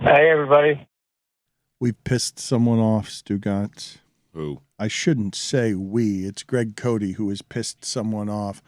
Hey, everybody. We've pissed someone off, Stugotz. Who? I shouldn't say we. It's Greg Cody who has pissed someone off.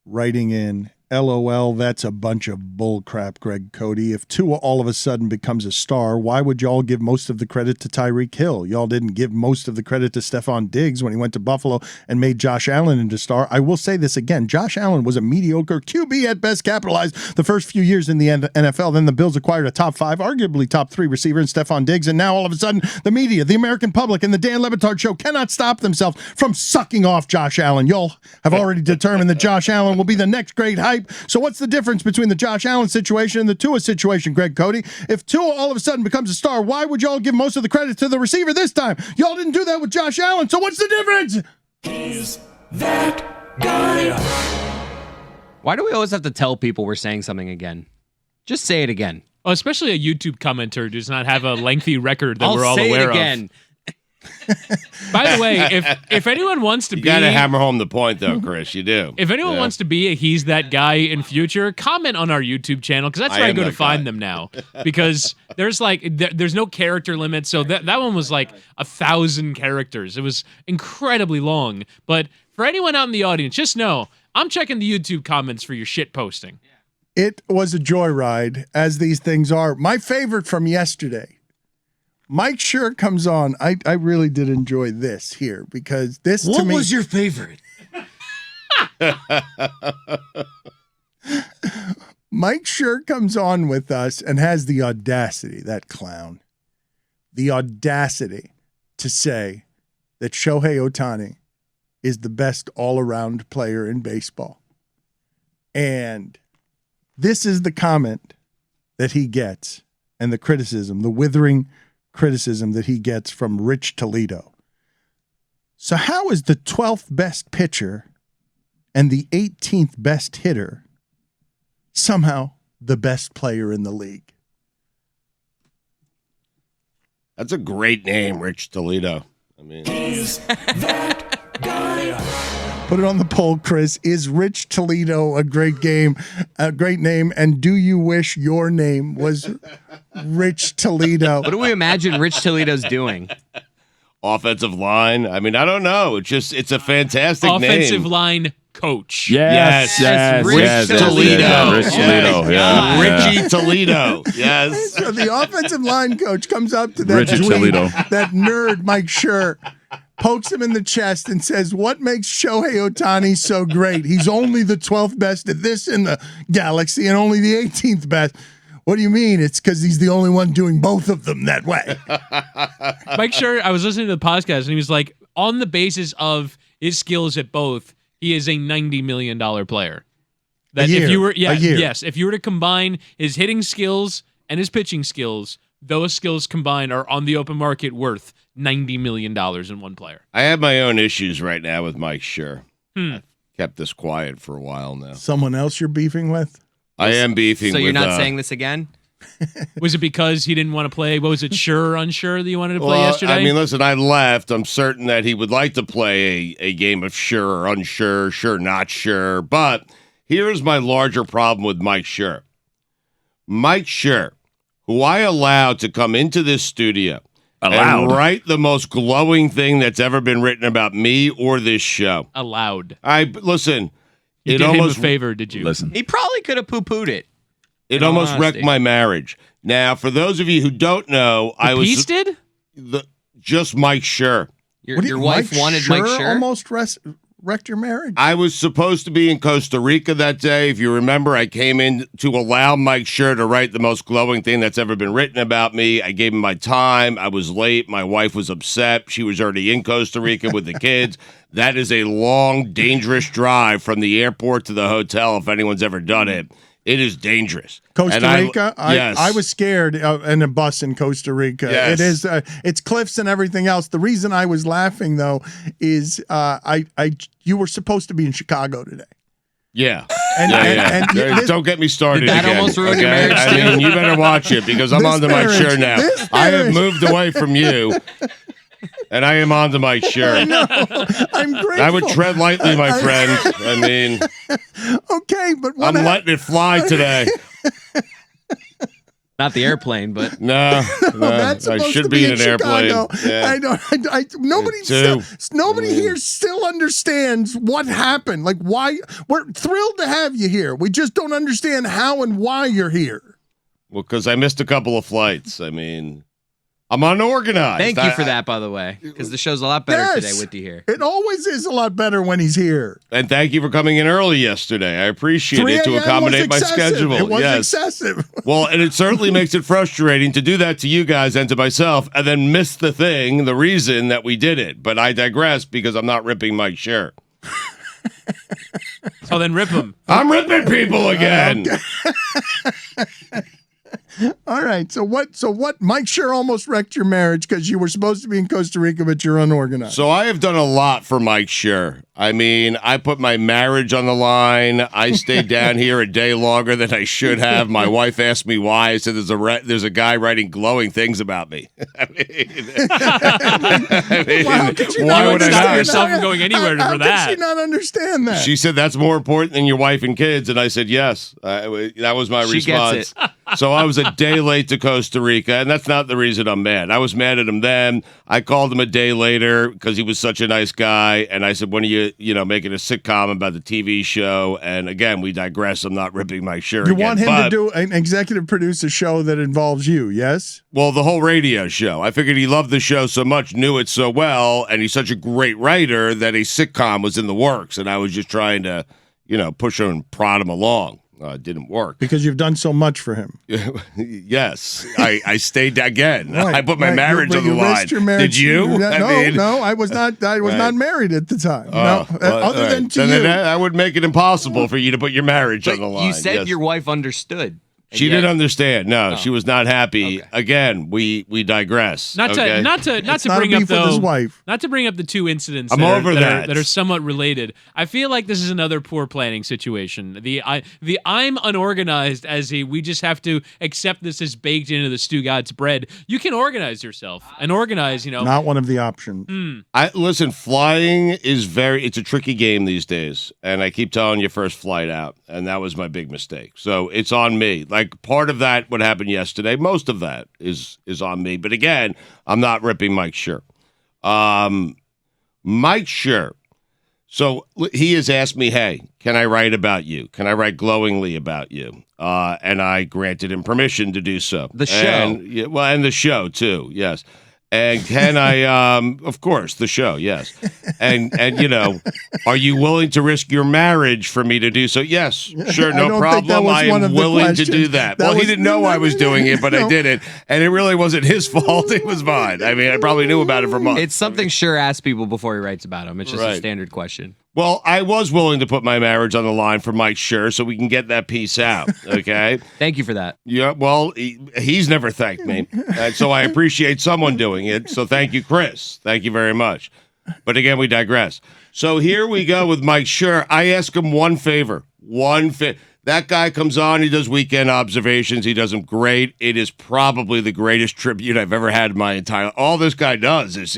Writing in, LOL, that's a bunch of bullcrap, Greg Cody. If Tua all of a sudden becomes a star, why would y'all give most of the credit to Tyreek Hill? Y'all didn't give most of the credit to Stephon Diggs when he went to Buffalo and made Josh Allen into star. I will say this again. Josh Allen was a mediocre QB at best, capitalized the first few years in the NFL. Then the Bills acquired a top 5, arguably top 3 receiver in Stephon Diggs. And now all of a sudden, the media, the American public, and the Dan Le Batard Show cannot stop themselves from sucking off Josh Allen. Y'all have already determined that Josh Allen will be the next great hype. So what's the difference between the Josh Allen situation and the Tua situation, Greg Cody? If Tua all of a sudden becomes a star, why would y'all give most of the credit to the receiver this time? Y'all didn't do that with Josh Allen, so what's the difference? He's that guy. Why do we always have to tell people we're saying something again? Just say it again. Oh, especially a YouTube commenter does not have a lengthy record that we're all say aware it again. of. By the way, if anyone wants to You be... got to hammer home the point, though, Chris. You do. If anyone wants to be a He's That Guy in future, comment on our YouTube channel, because that's where I go to find them now. Because there's there's no character limit, so that one was like 1,000 characters. It was incredibly long. But for anyone out in the audience, just know, I'm checking the YouTube comments for your shit posting. It was a joyride, as these things are. My favorite from yesterday, Mike Schur comes on. I really did enjoy this here because this to me... What was your favorite? Mike Schur comes on with us and has the audacity, that clown, the audacity to say that Shohei Ohtani is the best all-around player in baseball. And this is the comment that he gets and the criticism, the withering criticism that he gets from Rich Toledo. So how is the 12th best pitcher and the 18th best hitter somehow the best player in the league? That's a great name, Rich Toledo. I mean, He's that guy. Put it on the poll, Chris. Is Rich Toledo a great name? And do you wish your name was Rich Toledo? What do we imagine Rich Toledo's doing? offensive line. I mean, I don't know. It's a fantastic name. Offensive line coach. Yes. Rich Toledo. Rich Toledo. Yeah. Richie Toledo. Yes. So the offensive line coach comes up to that Richie Toledo. that nerd Mike Schur, pokes him in the chest and says, what makes Shohei Ohtani so great? He's only the 12th best at this in the galaxy and only the 18th best. What do you mean? It's because he's the only one doing both of them that way. Mike Schur, I was listening to the podcast, and he was like, on the basis of his skills at both, he is a $90 million player. That a year. If you were, A year. yes, if you were to combine his hitting skills and his pitching skills, those skills combined are on the open market worth $90 million in one player. I have my own issues right now with Mike Schur. I've kept this quiet for a while now. Someone else you're beefing with? I am beefing So with... you're not saying this again? Was it because he didn't want to play? What was it, Schur, unsure that you wanted to play yesterday? I mean, listen, I left. I'm certain that he would like to play a game of sure or unsure, sure, not sure. But here's my larger problem with Mike Schur. Mike Schur, who I allowed to come into this studio and write the most glowing thing that's ever been written about me or this show. Allowed. Listen. You did him a favor, did you? Listen. He probably could have poo-pooed it. It almost wrecked my marriage. Now, for those of you who don't know, Peace did? Just Mike Schur. Your wife wanted Mike Schur? Almost wrecked your marriage. I was supposed to be in Costa Rica that day. If you remember, I came in to allow Mike Schur to write the most glowing thing that's ever been written about me. I gave him my time. I was late. My wife was upset. She was already in Costa Rica with the kids. That is a long, dangerous drive from the airport to the hotel if anyone's ever done it. It is dangerous. Costa Rica? Yes. I was scared in a bus in Costa Rica. Yes. It is. It's cliffs and everything else. The reason I was laughing, though, is you were supposed to be in Chicago today. Yeah. And don't get me started Did that again. almost ruin your marriage, I too? mean, you better watch it because I'm on to Mike Schur now. I have moved away from you. And I am on to Mike Schur. No, I'm grateful. I would tread lightly, my friend. I mean, okay, but I'm letting it fly today. Not the airplane, but No, That's I supposed should to be in in an airplane. Chicago. Yeah. Nobody here still understands what happened. Like, why? We're thrilled to have you here. We just don't understand how and why you're here. Well, because I missed a couple of flights. I mean, I'm unorganized. thank you for that, by the way, because the show's a lot better today with you here. It always is a lot better when he's here. And thank you for coming in early yesterday. I appreciate 3 it to a.m. accommodate my was excessive. schedule. It was yes. excessive. Well, and it certainly makes it frustrating to do that to you guys and to myself and then miss the reason that we did it. But I digress because I'm not ripping Mike Schur. So then rip him. I'm ripping people again. All right. So what? Mike Schur almost wrecked your marriage because you were supposed to be in Costa Rica, but you're unorganized. So I have done a lot for Mike Schur. I mean, I put my marriage on the line. I stayed down here a day longer than I should have. My wife asked me why. I said, there's a guy writing glowing things about me. I mean, Wow, could you why not would I stop not? yourself from going anywhere how for that? Could she not understand that? She said, that's more important than your wife and kids. And I said, yes. That was my She gets response. So I was a day late to Costa Rica, and that's not the reason I'm mad. I was mad at him then. I called him a day later because he was such a nice guy, and I said, when are you making a sitcom about the TV show? And again, we digress. I'm not ripping Mike Schur You again. want him to do an executive producer show that involves you, yes? Well, the whole radio show. I figured he loved the show so much, knew it so well, and he's such a great writer that a sitcom was in the works, and I was just trying to, push him and prod him along. It didn't work. Because you've done so much for him. Yes, I stayed again. Right, I put my right. marriage on the You risked your line. marriage. Did you? No, I was not. I was not married at the time. Oh, No, well, other than to then you. I would make it impossible for you to put your marriage But on the line. you said Yes. your wife understood. and She yet- didn't understand. No, Oh. she was not happy. Okay. Again, we digress. Not to okay? not to It's to not a bring up beef with his though. wife. Not to bring up the two incidents I'm over that. that are somewhat related. I feel like this is another poor planning situation. The I'm unorganized as we just have to accept this as baked into the Stugotz bread. You can organize yourself and organize. Not one of the options. Listen, flying is it's a tricky game these days, and I keep telling you first flight out, and that was my big mistake. So it's on me. Like part of that, what happened yesterday, most of that is on me. But again, I'm not ripping Mike Schur. Mike Schur. So he has asked me, hey, can I write about you? Can I write glowingly about you? And I granted him permission to do so. The show. And the show too, yes. And can I, of course, the show, yes. And are you willing to risk your marriage for me to do so? Yes, sure, I no don't think that problem. was I one am of the willing to do questions. that. That Well, he was- didn't know I was doing it, but I No. did it. And it really wasn't his fault. It was mine. I mean, I probably knew about it for months. It's something Schur asks people before he writes about them. It's just a Right. standard question. Well, I was willing to put my marriage on the line for Mike Schur so we can get that piece out, okay? Thank you for that. Yeah, well, he's never thanked me, and so I appreciate someone doing it. So thank you, Chris. Thank you very much. But again, we digress. So here we go with Mike Schur. I ask him one favor. That guy comes on, he does weekend observations. He does them great. It is probably the greatest tribute I've ever had in my entire. All this guy does is,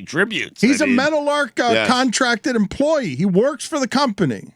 tributes. He's I a mean, Meadowlark yes. contracted employee. He works for the company.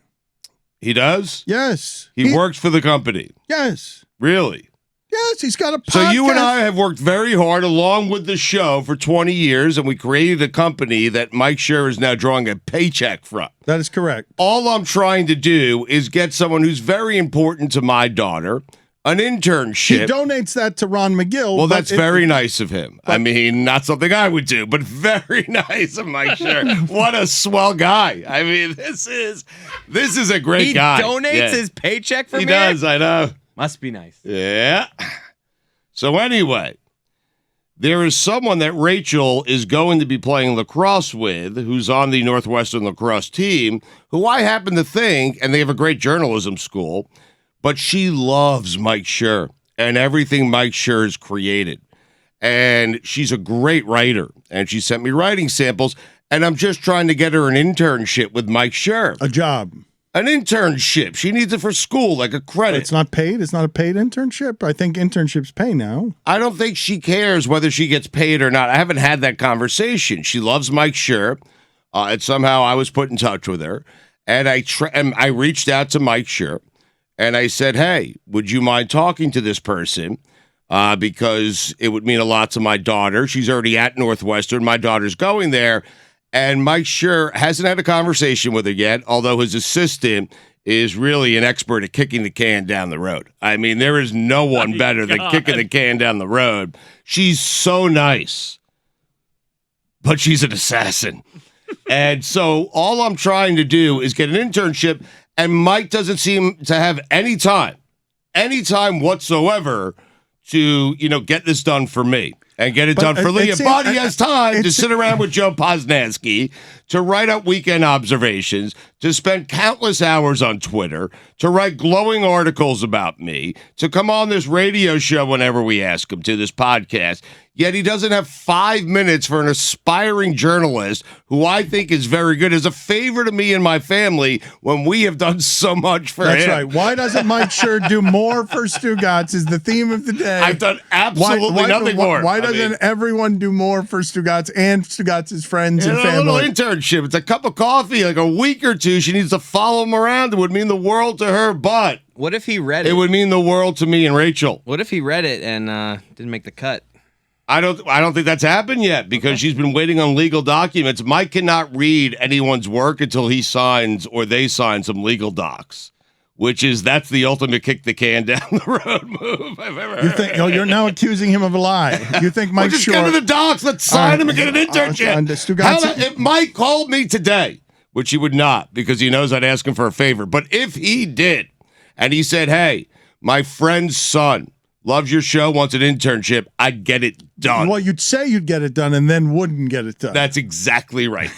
He does? Yes. He works for the company. Yes. Really? Yes, he's got a podcast. So you and I have worked very hard along with the show for 20 years, and we created a company that Mike Schur is now drawing a paycheck from. That is correct. All I'm trying to do is get someone who's very important to my daughter, an internship. He donates that to Ron McGill. Well, but that's very nice of him. I mean, not something I would do, but very nice of Mike Schur. What a swell guy. I mean, this is a great guy. He donates Yeah. his paycheck for He me? does, I know. Must be nice. Yeah. So anyway, there is someone that Rachel is going to be playing lacrosse with, who's on the Northwestern lacrosse team, who I happen to think, and they have a great journalism school, but she loves Mike Schur and everything Mike Schur has created. And she's a great writer, and she sent me writing samples, and I'm just trying to get her an internship with Mike Schur. a job. An internship. She needs it for school, like a credit. It's not paid. It's not a paid internship. I think internships pay now. I don't think she cares whether she gets paid or not. I haven't had that conversation. She loves Mike Schur, and somehow I was put in touch with her, and I reached out to Mike Schur, and I said, "Hey, would you mind talking to this person? because it would mean a lot to my daughter. She's already at Northwestern. My daughter's going there. And Mike Schur hasn't had a conversation with her yet, although his assistant is really an expert at kicking the can down the road. I mean, there is no one better than kicking the can down the road. She's so nice, but she's an assassin. And so all I'm trying to do is get an internship, and Mike doesn't seem to have any time whatsoever to, get this done for me and get it done for Leah. But he has time to sit around with Joe Posnanski, to write up weekend observations, to spend countless hours on Twitter, to write glowing articles about me, to come on this radio show whenever we ask him to, this podcast. Yet he doesn't have 5 minutes for an aspiring journalist who I think is very good, as a favor to me and my family when we have done so much for him. That's right. Why doesn't Mike Schur do more for Stugotz is the theme of the day. I've done absolutely nothing more. Why doesn't everyone do more for Stugotz and Stugotz's friends and family? A little internship. It's a cup of coffee, like a week or two. She needs to follow him around. It would mean the world to her, but What if he read it? it would mean the world to me and Rachel. What if he read it and didn't make the cut? I don't think that's happened yet, because she's been waiting on legal documents. Mike cannot read anyone's work until he signs or they sign some legal docs, that's the ultimate kick the can down the road move I've ever heard. You're now accusing him of a lie. You think Mike just Schur... get to the docs. Let's sign him and get an internship. If Mike called me today, which he would not, because he knows I'd ask him for a favor, but if he did, and he said, hey, my friend's son loves your show, wants an internship, I'd get it done. Well, you'd say you'd get it done and then wouldn't get it done. That's exactly right.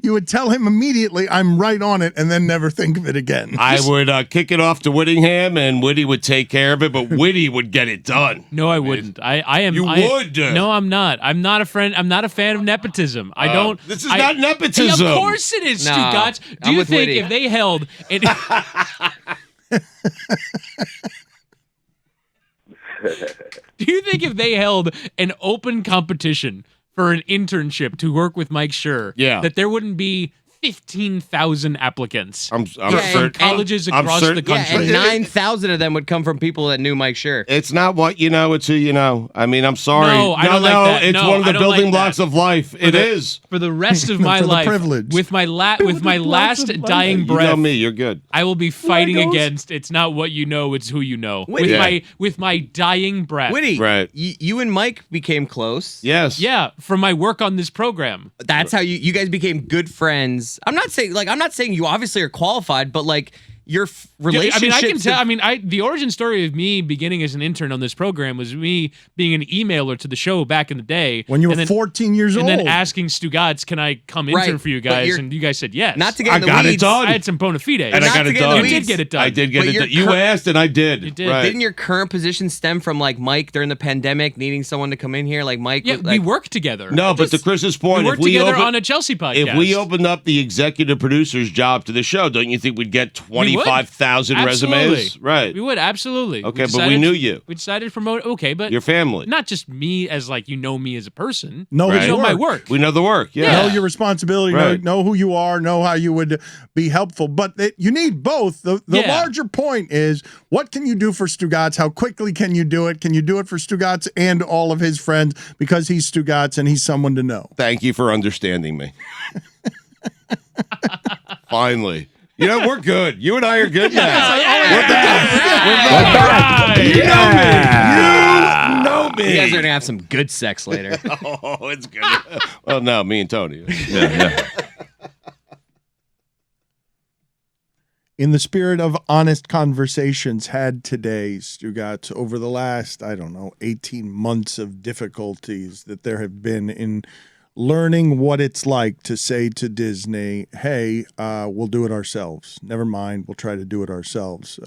You would tell him immediately, I'm right on it, and then never think of it again. I would kick it off to Whittingham, and Whitty would take care of it, but Whitty would get it done. No, I wouldn't. I am. You would. No, I'm not. I'm not a friend. I'm not a fan of nepotism. I don't. This is not nepotism. Of course it is, No, Stugotz. Do I'm you with think Whitty. if they held it? Do you think if they held an open competition for an internship to work with Mike Schur, that there wouldn't be 15,000 applicants I'm from colleges across the country? And 9,000 of them would come from people that knew Mike Schur. It's not what you know, it's who you know. I mean, I'm sorry. No, I don't like that. It's No, one of I the don't building like blocks that. of life. It is. For the rest of my For the life, privilege. with my last dying You breath, know me, you're good. I will be fighting against. It's not what you know; it's who you know. With my dying breath. Whitty, Right. you and Mike became close. Yes. Yeah, from my work on this program. That's how you guys became good friends. I'm not saying you obviously are qualified, but like your relationship. I can tell. The origin story of me beginning as an intern on this program was me being an emailer to the show back in the day when you were 14 years old. And then asking Stugotz, can I come intern for you guys? And you guys said yes. Not to get in the got weeds. it done. I had some bona fides. And I got it done. You did get it done. I did get But it your done. You asked and I did. You did. Right. Didn't your current position stem from like Mike during the pandemic needing someone to come in here? Like Mike. Yeah, we worked together. No, but to Chris's point, we worked together on a Chelsea podcast. If we opened up the executive producer's job to the show, don't you think we'd get 25,000 resumes? Right. We would, absolutely. Okay, but we knew you. We decided to promote, but your family. not just me as like, me as a person. No, Right. You know my work. We know the work. Yeah. Know your responsibility, Right. know who you are, know how you would be helpful. But you need both. The larger point is, what can you do for Stugotz? How quickly can you do it? Can you do it for Stugotz and all of his friends, because he's Stugotz and he's someone to know? Thank you for understanding me. Finally. We're good. You and I are good now. We're back. You know me. You know me. You guys are gonna have some good sex later. Oh, it's good. Well, no, me and Tony. Yeah. In the spirit of honest conversations had today, Stugotz, over the last, 18 months of difficulties that there have been in learning what it's like to say to Disney, hey, we'll do it ourselves. Never mind, we'll try to do it ourselves.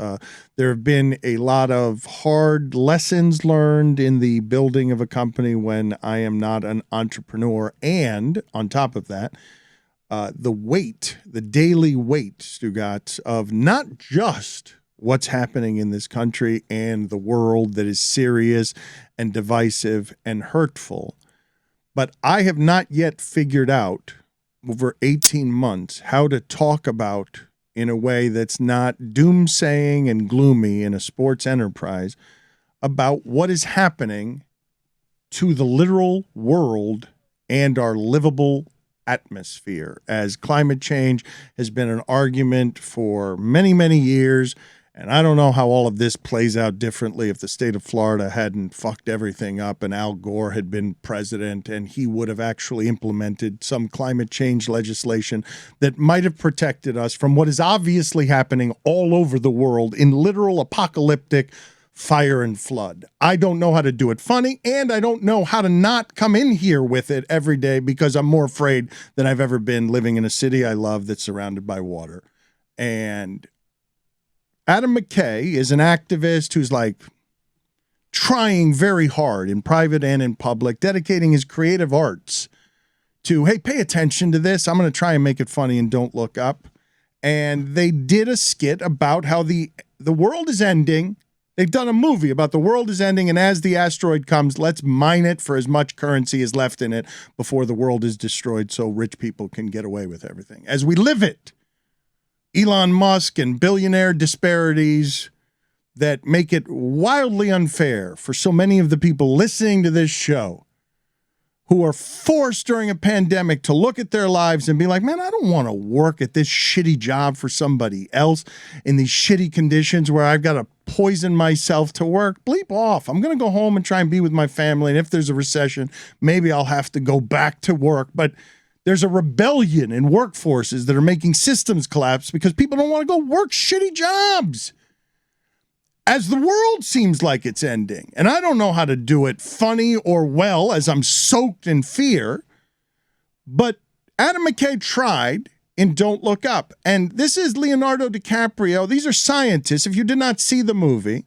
There have been a lot of hard lessons learned in the building of a company when I am not an entrepreneur. And on top of that, the daily weight, Stugotz, of not just what's happening in this country and the world that is serious and divisive and hurtful, but I have not yet figured out over 18 months how to talk about in a way that's not doomsaying and gloomy in a sports enterprise about what is happening to the literal world and our livable atmosphere, as climate change has been an argument for many, many years. And I don't know how all of this plays out differently if the state of Florida hadn't fucked everything up and Al Gore had been president and he would have actually implemented some climate change legislation that might have protected us from what is obviously happening all over the world in literal apocalyptic fire and flood. I don't know how to do it funny, and I don't know how to not come in here with it every day because I'm more afraid than I've ever been living in a city I love that's surrounded by water. And Adam McKay is an activist who's like trying very hard in private and in public, dedicating his creative arts to, hey, pay attention to this. I'm going to try and make it funny and don't look up. And they did a skit about how the world is ending. They've done a movie about the world is ending, and as the asteroid comes, let's mine it for as much currency as left in it before the world is destroyed so rich people can get away with everything. As we live it, Elon Musk and billionaire disparities that make it wildly unfair for so many of the people listening to this show who are forced during a pandemic to look at their lives and be like, man, I don't want to work at this shitty job for somebody else in these shitty conditions where I've got to poison myself to work. Bleep off. I'm going to go home and try and be with my family. And if there's a recession, maybe I'll have to go back to work. But there's a rebellion in workforces that are making systems collapse because people don't want to go work shitty jobs. As the world seems like it's ending, and I don't know how to do it funny or well as I'm soaked in fear, but Adam McKay tried in Don't Look Up. And this is Leonardo DiCaprio. These are scientists, if you did not see the movie,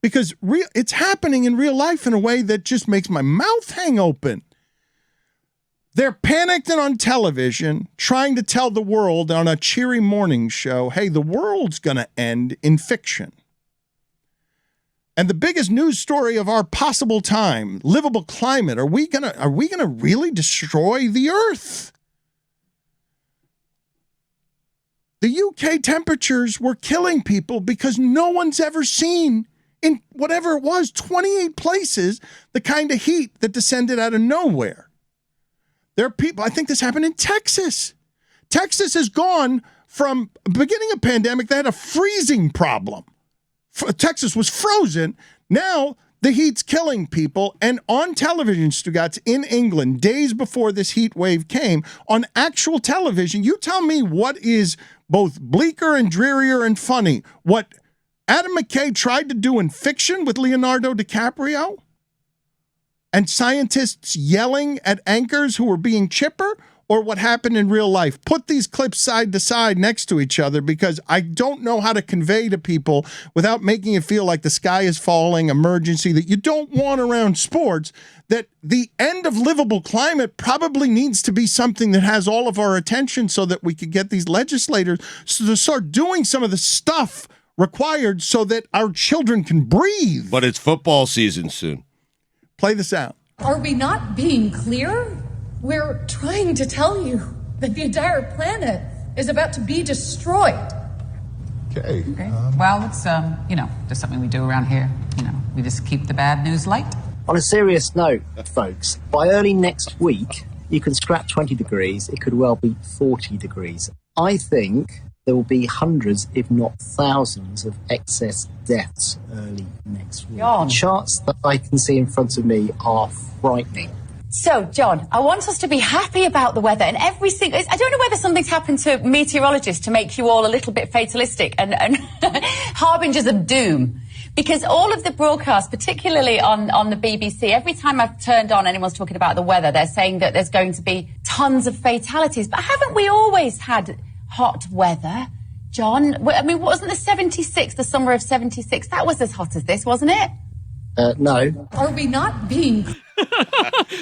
because it's happening in real life in a way that just makes my mouth hang open. They're panicked and on television trying to tell the world on a cheery morning show, hey, the world's going to end in fiction. And the biggest news story of our possible time, livable climate, are we gonna really destroy the earth? The UK temperatures were killing people because no one's ever seen in whatever it was, 28 places, the kind of heat that descended out of nowhere. There are people, I think this happened in Texas. Texas has gone from beginning of pandemic, they had a freezing problem. Texas was frozen. Now the heat's killing people. And on television, Stugotz, in England, days before this heat wave came, on actual television, you tell me what is both bleaker and drearier and funny. What Adam McKay tried to do in fiction with Leonardo DiCaprio? And scientists yelling at anchors who were being chipper? Or what happened in real life? Put these clips side to side next to each other because I don't know how to convey to people without making it feel like the sky is falling, emergency, that you don't want around sports, that the end of livable climate probably needs to be something that has all of our attention so that we could get these legislators to start doing some of the stuff required so that our children can breathe. But it's football season soon. Play this out. Are we not being clear? We're trying to tell you that the entire planet is about to be destroyed. Okay. Well, it's, just something we do around here. We just keep the bad news light. On a serious note, folks, by early next week, you can scrap 20 degrees. It could well be 40 degrees. I think there will be hundreds, if not thousands, of excess deaths early next week. John. The charts that I can see in front of me are frightening. So, John, I want us to be happy about the weather and every single... I don't know whether something's happened to meteorologists to make you all a little bit fatalistic and harbingers of doom. Because all of the broadcasts, particularly on the BBC, every time I've turned on anyone's talking about the weather, they're saying that there's going to be tons of fatalities. But haven't we always had hot weather, John? I mean, wasn't the 76, the summer of 76, that was as hot as this, wasn't it? No. Are we not being...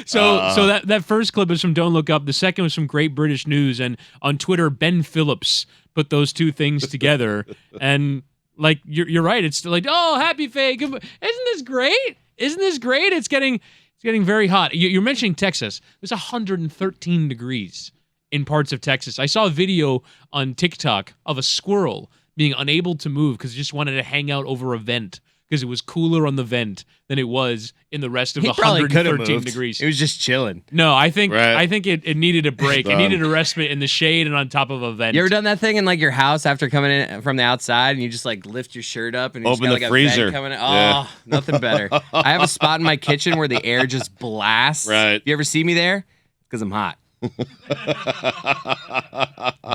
So that first clip is from Don't Look Up. The second was from Great British News. And on Twitter, Ben Phillips put those two things together. And like you're right. It's like, oh, happy fake. Isn't this great? Isn't this great? It's getting very hot. You're mentioning Texas. It's 113 degrees in parts of Texas. I saw a video on TikTok of a squirrel being unable to move because it just wanted to hang out over a vent because it was cooler on the vent than it was in the rest of He probably could have 113 moved. degrees. It was just chilling. No, I think Right. it needed a break. It needed a respite in the shade and on top of a vent. You ever done that thing in like your house after coming in from the outside and you just like lift your shirt up and you Open just got, the like freezer. a vent coming in? Oh, Yeah. nothing better. I have a spot in my kitchen where the air just blasts. Right. You ever see me there? Because I'm hot.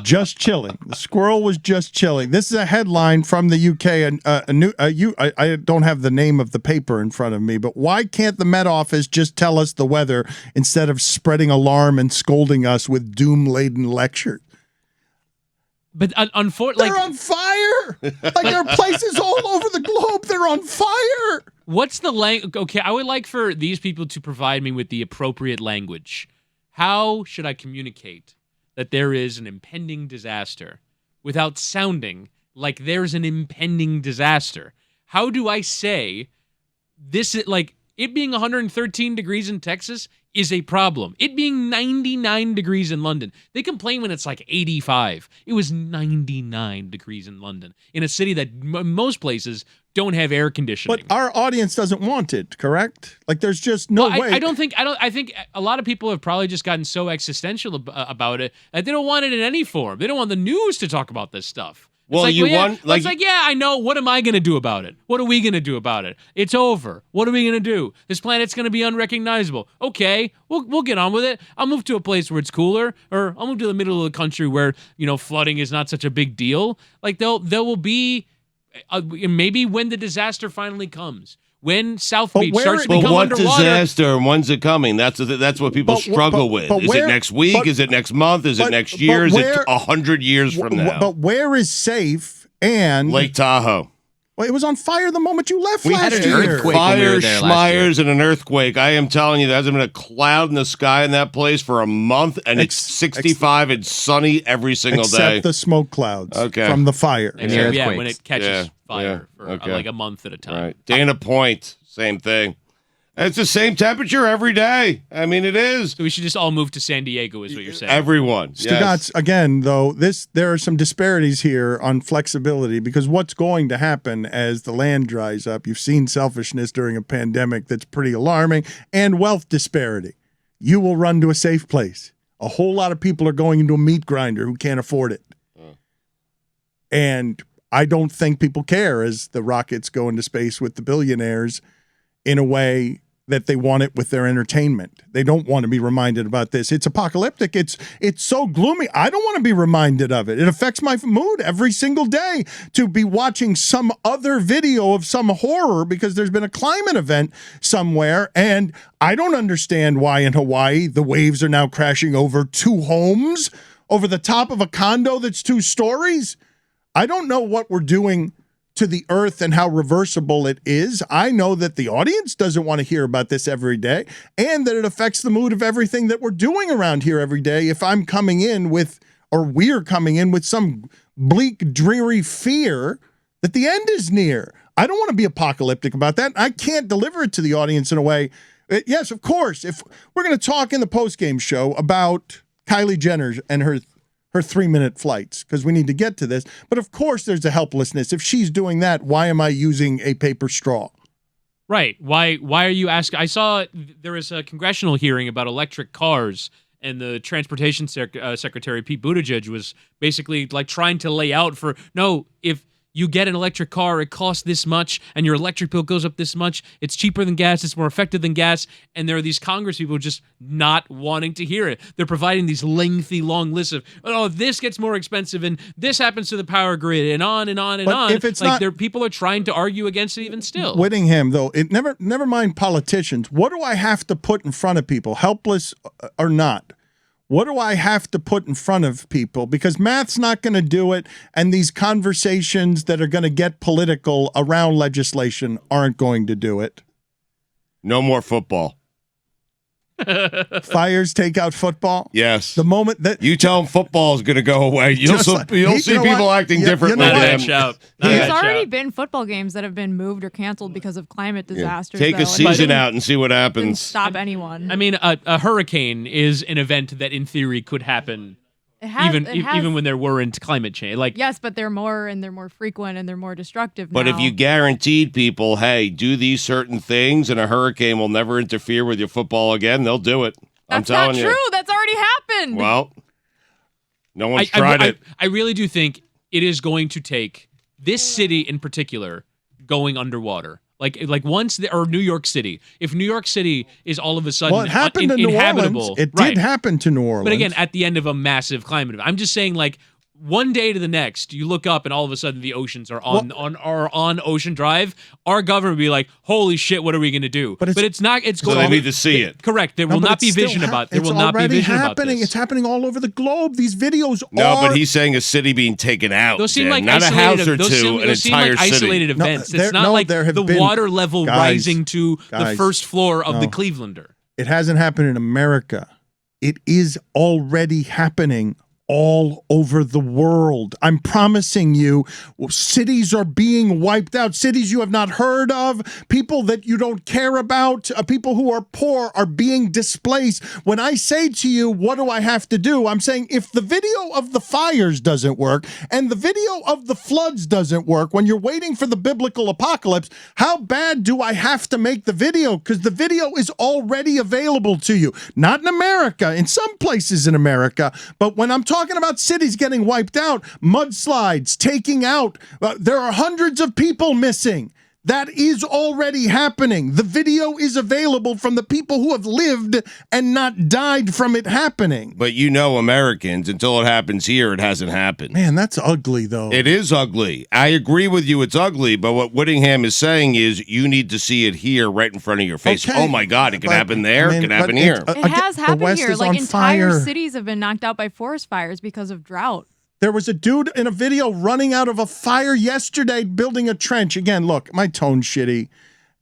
Just chilling. The squirrel was just chilling. This is a headline from the UK. I don't have the name of the paper in front of me, but why can't the Met Office just tell us the weather instead of spreading alarm and scolding us with doom-laden lectures? But unfortunately, They're on fire. Like there are places all over the globe. They're on fire. what's the language? Okay, I would like for these people to provide me with the appropriate language. How should I communicate that there is an impending disaster without sounding like there's an impending disaster? How do I say this is like it being 113 degrees in Texas is a problem. It being 99 degrees in London. They complain when it's like 85. It was 99 degrees in London, in a city that most places don't have air conditioning. But our audience doesn't want it, correct? Like there's just no way. I think a lot of people have probably just gotten so existential about it that they don't want it in any form. They don't want the news to talk about this stuff. Well, I know. What am I going to do about it? What are we going to do about it? It's over. What are we going to do? This planet's going to be unrecognizable. Okay, we'll get on with it. I'll move to a place where it's cooler, or I'll move to the middle of the country where, flooding is not such a big deal. Like there will be maybe when the disaster finally comes. When South Beach starts to become what underwater. disaster and when's it coming? That's what people struggle with. Is it next week? Is it next month? Is it next year? Is it 100 years from now? But where is safe and Lake Tahoe. Well, it was on fire the moment you left We last had an year. earthquake when we were Fires, there last year. schmires, and an earthquake. I am telling you, there hasn't been a cloud in the sky in that place for a month, and it's 65 and sunny every single day. Except the smoke clouds from the fire. And the Yeah, earthquakes. when it catches fire for okay. like a month at a time. Right. Dana Point, same thing. And it's the same temperature every day. I mean, it is. So we should just all move to San Diego, is what you're saying. Everyone. Stugotz, again, though, there are some disparities here on flexibility because what's going to happen as the land dries up, you've seen selfishness during a pandemic that's pretty alarming, and wealth disparity. You will run to a safe place. A whole lot of people are going into a meat grinder who can't afford it. And I don't think people care as the rockets go into space with the billionaires in a way that they want it with their entertainment. They don't want to be reminded about this. It's apocalyptic. It's so gloomy. I don't want to be reminded of it. It affects my mood every single day to be watching some other video of some horror because there's been a climate event somewhere. And I don't understand why in Hawaii the waves are now crashing over 2 homes over the top of a condo that's 2 stories. I don't know what we're doing to the earth and how reversible it is. I know that the audience doesn't want to hear about this every day and that it affects the mood of everything that we're doing around here every day. If I'm coming in with, or we're coming in with some bleak, dreary fear that the end is near. I don't want to be apocalyptic about that. I can't deliver it to the audience in a way. Yes, of course, if we're going to talk in the postgame show about Kylie Jenner and her 3-minute flights, because we need to get to this. But of course there's a helplessness. If she's doing that, why am I using a paper straw? Right. Why are you asking? I saw there was a congressional hearing about electric cars, and the transportation secretary, Pete Buttigieg, was basically like trying to lay out if you get an electric car, it costs this much, and your electric bill goes up this much. It's cheaper than gas. It's more effective than gas. And there are these Congress people just not wanting to hear it. They're providing these lengthy, long lists of, this gets more expensive, and this happens to the power grid, and on and on and But on. if it's like not- people are trying to argue against it even still. Whittingham, though, it never mind politicians. What do I have to put in front of people, helpless or not? What do I have to put in front of people? Because math's not going to do it, and these conversations that are going to get political around legislation aren't going to do it. No more football. Fires take out football. Yes. The moment that You tell them football is going to go away, you'll Just like- see you know people what? acting You differently. know what? Dan. There's already been football games that have been moved or canceled because of climate disasters. Take though, a and it season didn't- out and see what Didn't happens. stop anyone. I mean, a hurricane is an event that in theory could happen even when there weren't climate change. Like yes, but they're more frequent and they're more destructive But now. if you guaranteed people, hey, do these certain things and a hurricane will never interfere with your football again, they'll do it. I'm That's telling not you. true. That's already happened. Well, no one's tried it. I really do think it is going to take this city in particular going underwater. Like once or New York City. If New York City is all of a sudden Well, it happened in New inhabitable, Orleans. It right. did happen to New Orleans. But again, at the end of a massive climate event. I'm just saying, like, one day to the next, you look up and all of a sudden the oceans are on Ocean Drive. Our government would be like, "Holy shit, what are we going to do?" But it's not. It's So going. they need to see it. Correct. There will not be vision about. There will not be vision about this. It's happening all over the globe. These videos No, are. but he's saying a city being taken out. Those seem Dan. like Not a house or those two, an seem entire like isolated city. events. It's not like the water level rising to the first floor of the Clevelander. It hasn't happened in America. It is already happening all over the world. I'm promising you, cities are being wiped out. Cities you have not heard of, people that you don't care about, people who are poor are being displaced. When I say to you, what do I have to do? I'm saying if the video of the fires doesn't work and the video of the floods doesn't work, when you're waiting for the biblical apocalypse, how bad do I have to make the video? Because the video is already available to you. Not in America, in some places in America, but when I'm talking about cities getting wiped out, mudslides, taking out, there are hundreds of people missing. That is already happening. The video is available from the people who have lived and not died from it happening. But you know, Americans, until it happens here, it hasn't happened. Man, that's ugly, though. It is ugly. I agree with you. It's ugly. But what Whittingham is saying is you need to see it here right in front of your face. Okay. Oh, my God. It can happen there. It can happen here. It has happened West here. is Like on entire fire. cities have been knocked out by forest fires because of drought. There was a dude in a video running out of a fire yesterday building a trench. Again, look, my tone's shitty,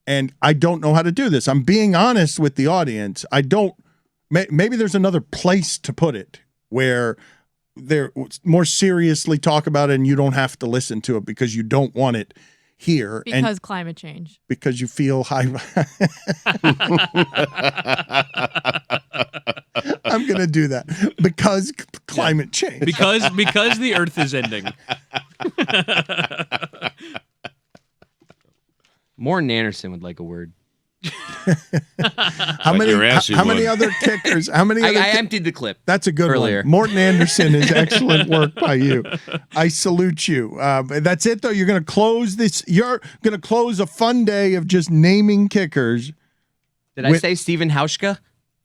and I don't know how to do this. I'm being honest with the audience. I don't. Maybe there's another place to put it where they're more seriously talk about it and you don't have to listen to it because you don't want it here. Because climate change. Because you feel high. I'm going to do that because climate change. Because the Earth is ending. Morten Anderson would like a word. How many other kickers? How many? I emptied the clip. That's a good earlier. one. Morten Anderson is excellent work by you. I salute you. That's it, though. You're going to close this. You're going to close a fun day of just naming kickers. Did I say Stephen Hauschka?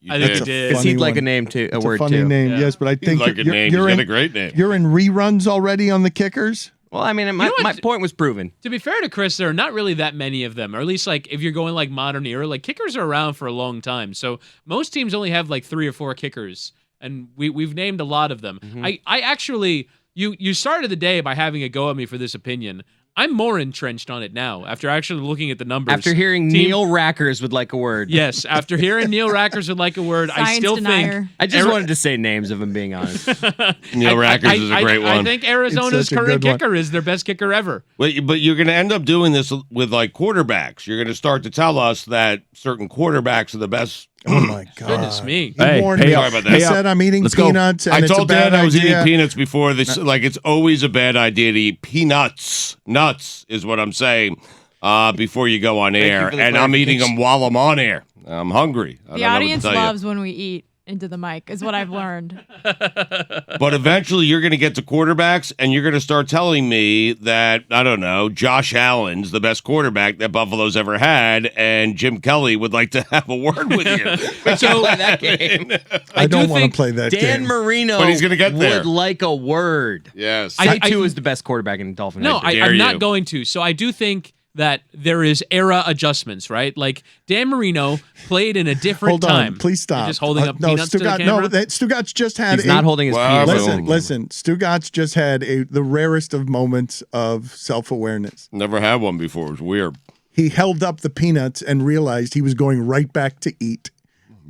I think you did. Because he'd like a name too, a word funny too. name, yes, but I think like a name. He's got a great name. You're in reruns already on the kickers. Well, I mean, my point was proven. To be fair to Chris, there are not really that many of them, or at least like if you're going like modern era, like kickers are around for a long time. So most teams only have like 3 or 4 kickers, and we've named a lot of them. Mm-hmm. I actually you started the day by having a go at me for this opinion. I'm more entrenched on it now after actually looking at the numbers. After hearing Neil Rackers would like a word. Yes, after hearing Neil Rackers would like a word, I still think... I just wanted to say names, if I'm being honest. Neil Rackers is a great one. I think Arizona's current kicker is their best kicker ever. But you're going to end up doing this with like quarterbacks. You're going to start to tell us that certain quarterbacks are the best. Oh my God! Goodness me! He warned me. Sorry about that. He said I'm eating peanuts. And I it's told a bad Dad I was idea. eating peanuts before this. Like it's always a bad idea to eat peanuts. Nuts is what I'm saying. Before you go on air, and I'm eating them while I'm on air. I'm hungry. The audience loves when we eat into the mic, is what I've learned. But eventually you're going to get to quarterbacks and you're going to start telling me that, I don't know, Josh Allen's the best quarterback that Buffalo's ever had, and Jim Kelly would like to have a word with you. So that game. I don't want to play that Dan game. Marino But he's gonna get there. would like a word. Yes. I too is the best quarterback in Dolphin No, history. I'm not going to. So I do think that there is era adjustments, right? Like Dan Marino played in a different Hold on, time. please stop. You're just holding up peanuts to the Stugotz, camera? no, Stugotz just had. He's not holding his penis. Listen. Stugotz just had the rarest of moments of self-awareness. Never had one before. It was weird. He held up the peanuts and realized he was going right back to eat.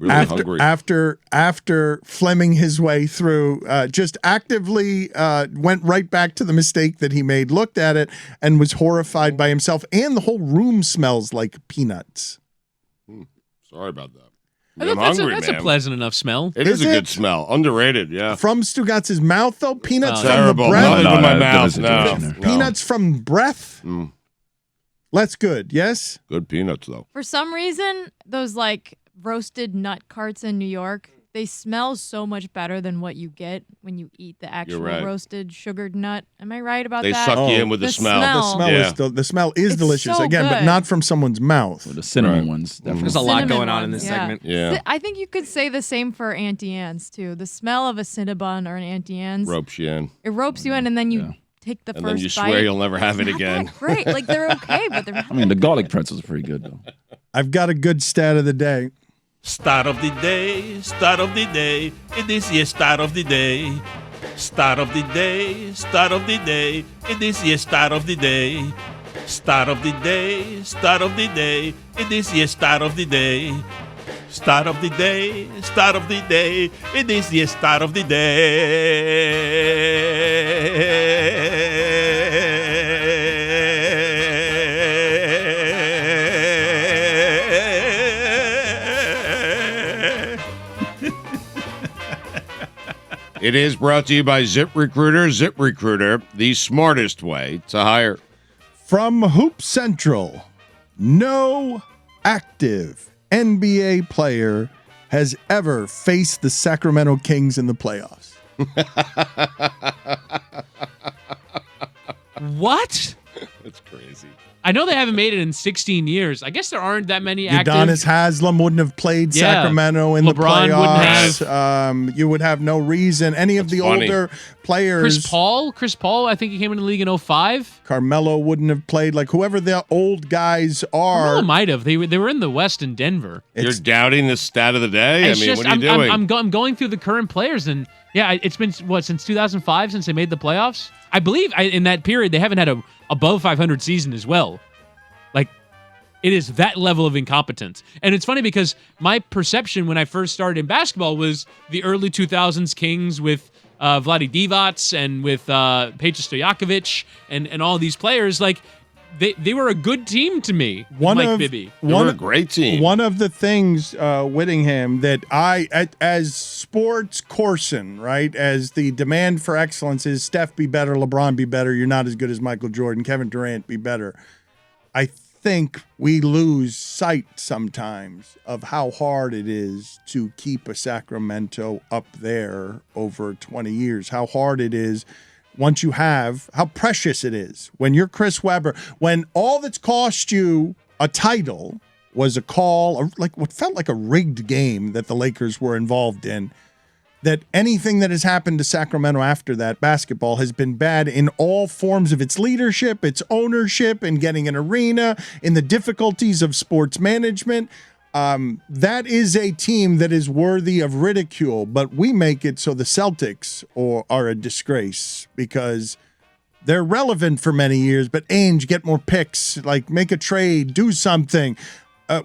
Really hungry. After Fleming his way through, just actively went right back to the mistake that he made, looked at it, and was horrified by himself. And the whole room smells like peanuts. Sorry about that. I'm hungry, that's man. a pleasant enough smell. It is a good smell. Underrated, yeah. From Stugotz's mouth, though? Peanuts from Terrible. the breath? Not even my mouth. No. No. Peanuts from breath? That's good, yes? Good peanuts, though. For some reason, those like roasted nut carts in New York, they smell so much better than what you get when you eat the actual right. roasted sugared nut. Am I right about They that? suck you in with the smell. The smell is It's delicious, so again, but good. not from someone's mouth. The cinnamon ones, definitely. There's a lot Cinnamon going on in ones, this yeah. segment. Yeah. I think you could say the same for Auntie Anne's too. The smell of a Cinnabon or an Auntie Anne's, Ropes you in. it ropes you in, and then you take the And first then you bite. swear you'll never have it Not again. that great, like they're okay, but they're. I mean, the garlic pretzels are pretty good, though. I've got a good stat of the day. Start of the day, start of the day. It is your start of the day. Start of the day, start of the day. It is your start of the day. Start of the day, start of the day. It is your start of the day. Start of the day, start of the day. It is your start of the day. It is brought to you by ZipRecruiter. ZipRecruiter, the smartest way to hire. From Hoop Central, no active NBA player has ever faced the Sacramento Kings in the playoffs. What? That's crazy. I know they haven't made it in 16 years. I guess there aren't that many active. Udonis Haslem wouldn't have played Yeah. Sacramento in LeBron the playoffs. wouldn't have. You would have no reason. Any of the funny. older players. Chris Paul, I think he came into the league in 05. Carmelo wouldn't have played. Like whoever the old guys are. Carmelo might have. They were in the West in Denver. You're doubting the stat of the day? It's just, what are you doing? I'm going through the current players, and yeah, it's been since 2005 since they made the playoffs. I believe in that period they haven't had a above 500 season as well. Like, it is that level of incompetence. And it's funny because my perception when I first started in basketball was the early 2000s Kings with Vlade Divac and with Peja Stojakovic and all these players. Like, they were a good team to me. Bibby. They were a great team. One of the things, Whittingham, that as sports Corson, right, as the demand for excellence is Steph be better, LeBron be better, you're not as good as Michael Jordan, Kevin Durant be better. I think we lose sight sometimes of how hard it is to keep a Sacramento up there over 20 years, how hard it is once you have, how precious it is when you're Chris Webber, when all that's cost you a title was a call, like what felt like a rigged game that the Lakers were involved in, that anything that has happened to Sacramento after that, basketball, has been bad in all forms of its leadership, its ownership, in getting an arena, in the difficulties of sports management. That is a team that is worthy of ridicule, but we make it so the Celtics are a disgrace because they're relevant for many years, but Ainge, get more picks, like make a trade, do something.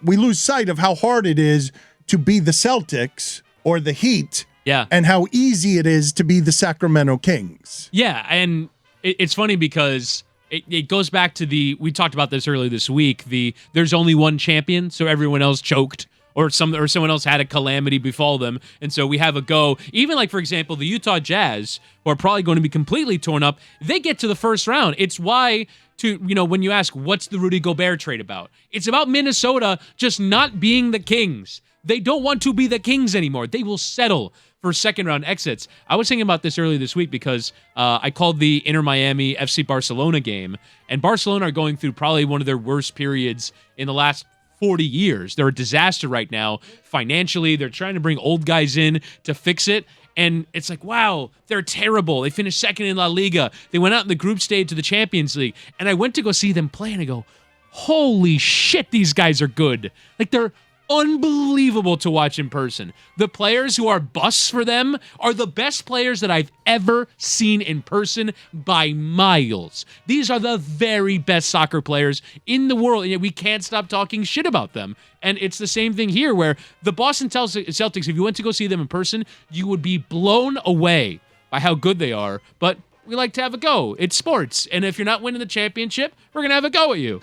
We lose sight of how hard it is to be the Celtics or the Heat. Yeah. And how easy it is to be the Sacramento Kings. Yeah, and it's funny because it goes back to we talked about this earlier this week, there's only one champion, so everyone else choked or someone else had a calamity befall them, and so we have a go. Even like, for example, the Utah Jazz, who are probably going to be completely torn up, they get to the first round. It's why when you ask what's the Rudy Gobert trade about, it's about Minnesota just not being the Kings. They don't want to be the Kings anymore. They will settle for second round exits. I was thinking about this earlier this week because I called the Inter Miami FC Barcelona game, and Barcelona are going through probably one of their worst periods in the last 40 years. They're a disaster right now financially. They're trying to bring old guys in to fix it. And it's like, wow, they're terrible. They finished second in La Liga. They went out in the group stage to the Champions League. And I went to go see them play, and I go, holy shit, these guys are good. Like, they're unbelievable to watch in person. The players who are busts for them are the best players that I've ever seen in person by miles. These are the very best soccer players in the world, and yet we can't stop talking shit about them. And it's the same thing here, where the Boston Celtics, if you went to go see them in person, you would be blown away by how good they are. But we like to have a go. It's sports. And if you're not winning the championship, we're going to have a go at you.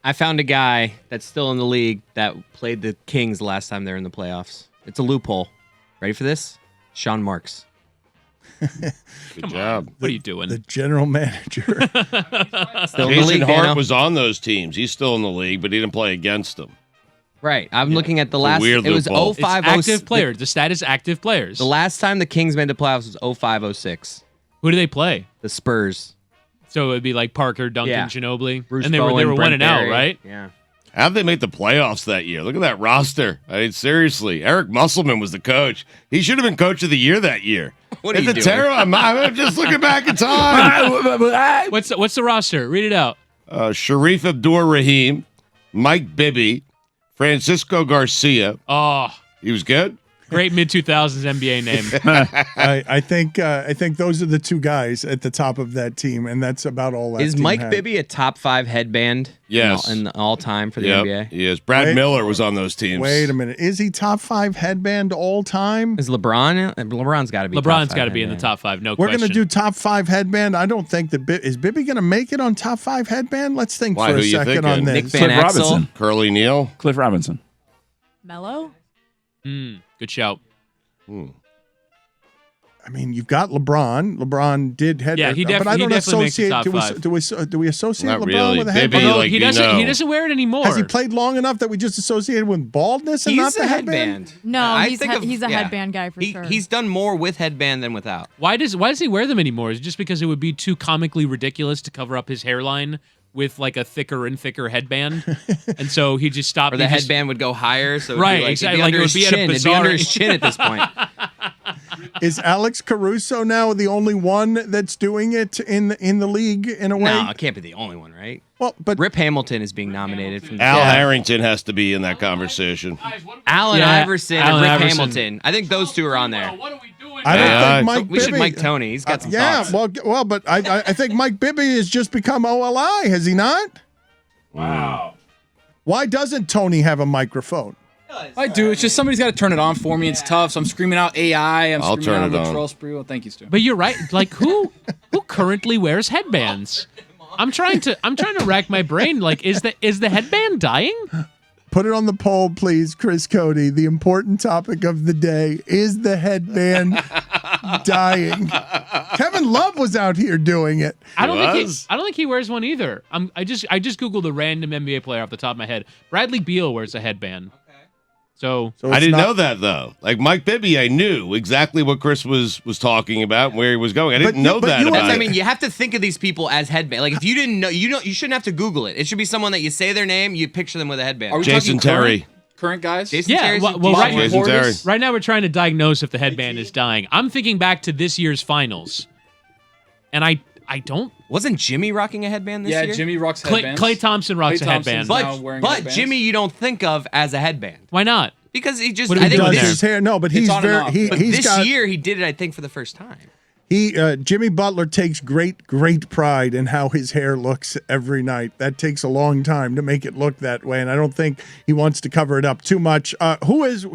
I found a guy that's still in the league that played the Kings the last time they were in the playoffs. It's a loophole. Ready for this? Sean Marks. Good job. What are you doing? The general manager. Still in the Jason league, Hart Dano. was on those teams. He's still in the league, but he didn't play against them. Right. I'm looking at the last. weird It was loophole. 05 It's active players. The stat is active players. The last time the Kings made the playoffs was 05-06. Who do they play? The Spurs. So it would be like Parker, Duncan, Yeah. Ginobili, Bruce and they were Bowen, 1-0, Brent right? Yeah. How'd they make the playoffs that year? Look at that roster. I mean, seriously, Eric Musselman was the coach. He should have been coach of the year that year. What are It's you a doing? terrible. I'm just looking back in time. What's the roster? Read it out. Sharif Abdur-Rahim, Mike Bibby, Francisco Garcia. Oh, He was good. great mid 2000s NBA name. I think those are the two guys at the top of that team, and that's about all. That Is team Mike had. Bibby a top 5 headband? Yes. In all time for the Yep, NBA? he is. Brad Wait. Miller was on those teams. Wait a minute, is he top 5 headband all time? Is LeBron? LeBron's got to be. LeBron's got to be in the top 5. No We're question. going to do top 5 headband. I don't think that is Bibby going to make it on top 5 headband. Let's think Why, for who a you second thinking? on this. Nick Van Cliff Axel. Robinson. Curly Neal. Cliff Robinson. Mello? Good shout. I mean, you've got LeBron. LeBron did head. Yeah, he but I he don't definitely makes the associate. top Do we, 5. do we associate Not LeBron really. with a Bibby, headband? Although like, he you doesn't. know. He doesn't wear it anymore. Has he played long enough that we just associated with baldness and not He's the a headband? headband. No, I he's think he's a yeah. headband guy for sure. He's done more with headband than without. Why does he wear them anymore? Is it just because it would be too comically ridiculous to cover up his hairline with like a thicker and thicker headband, and so he just stopped. Or the he just- headband would go higher, so it'd Right, be like, exactly, It'd be, like it under would his be at a chin. It'd be bizarre- under his chin at this point. Is Alex Caruso now the only one that's doing it in the league in a way? No, it can't be the only one, right? Well, but Rip Hamilton is being nominated from Al Harrington has to be in that conversation. Allen Yeah, Iverson Allen and Rip Iverson. Hamilton. I think those two are on there. I don't think Mike We should Bibby. Mike Tony. He's got some yeah, thoughts. well, but I think Mike Bibby has just become OLI, has he not? Wow. Why doesn't Tony have a microphone? I do. It's just somebody's got to turn it on for me. It's tough. So I'm screaming out AI. I'll screaming turn out it on. Latrell Sprewell. Well, thank you, Stu. But you're right. Like who currently wears headbands? I'm trying to rack my brain. Like, is the headband dying? Put it on the poll, please, Chris Cody. The important topic of the day is the headband dying. Kevin Love was out here doing it. I don't think he wears one either. I just googled a random NBA player off the top of my head. Bradley Beal wears a headband. So I didn't know that though. Like Mike Bibby, I knew exactly what Chris was talking about and where he was going. I didn't know that about I it. mean, you have to think of these people as headband. Like if you didn't know, you shouldn't have to Google it. It should be someone that you say their name, you picture them with a headband. Are we Jason talking Terry. Current guys? Jason yeah, Terry's well, Jason Terry. right now we're trying to diagnose if the headband is dying. I'm thinking back to this year's finals, and I don't. Wasn't Jimmy rocking a headband this Yeah, year? Jimmy rocks Clay, headbands. Clay Thompson rocks Klay a headband. Thompson's now wearing But headbands. Jimmy, you don't think of as a headband Why not? because he just. What do we I think do Does there? this, his hair? No, but It's he's on and very. off. He, but he's this got. year he did it. I think for the first time. Jimmy Butler takes great pride in how his hair looks every night. That takes a long time to make it look that way, and I don't think he wants to cover it up too much.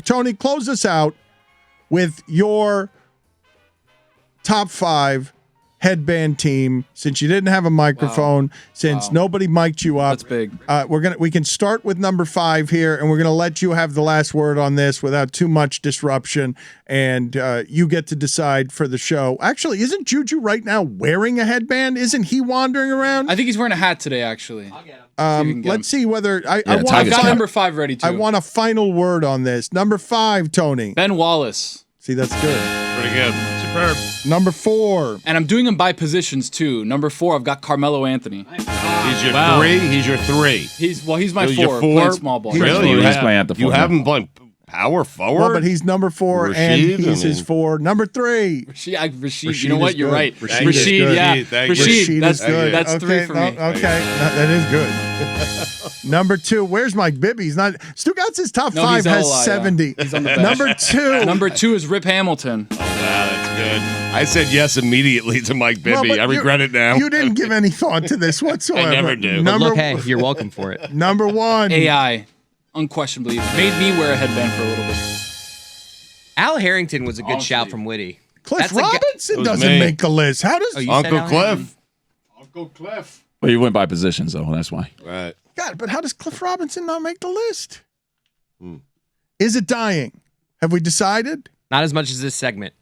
Tony? Close us out with your top 5 headband team. Since you didn't have a microphone, since nobody mic'd you up, That's big. we can start with number 5 here, and we're gonna let you have the last word on this without too much disruption, and you get to decide for the show. Actually, isn't Juju right now wearing a headband? Isn't he wandering around? I think he's wearing a hat today, actually. Let's see whether I want. I've got number 5 ready, too. I want a final word on this. Number 5, Tony. Ben Wallace. See, that's good. Pretty good. Superb. Number 4. And I'm doing them by positions, too. Number 4, I've got Carmelo Anthony. He's your Wow. 3. He's your 3. He's my He's your 4, 4? playing small ball. Really? He's You playing at the You 4. have him playing power forward? Well, but he's number 4, and Rashid, he's his 4. Number 3. Rashid, you know what? is You're good. right. Rashid is Rashid, good. yeah. Thank you. Rashid That's is good. That's 3 Okay, for no, me. okay, that is good. Number 2. Where's Mike Bibby? He's not. Stugotz's top No, 5 he's has LOI, yeah. 70. He's on the bench. Number 2. Number 2 is Rip Hamilton. Wow, that's good. I said yes immediately to Mike Bibby. Well, but I regret it now. You didn't give any thought to this whatsoever. I never do. But look, hey, you're welcome for it. Number 1. AI, unquestionably, made me wear a headband for a little bit. Al Harrington was a good shout from Witty. Cliff That's a guy- Robinson It was doesn't me. make the list. How does Oh, you said Uncle Al Harrington? Cliff. Uncle Cliff. Well, you went by positions, though. That's why. Right. God, but how does Cliff Robinson not make the list? Is it dying? Have we decided? Not as much as this segment.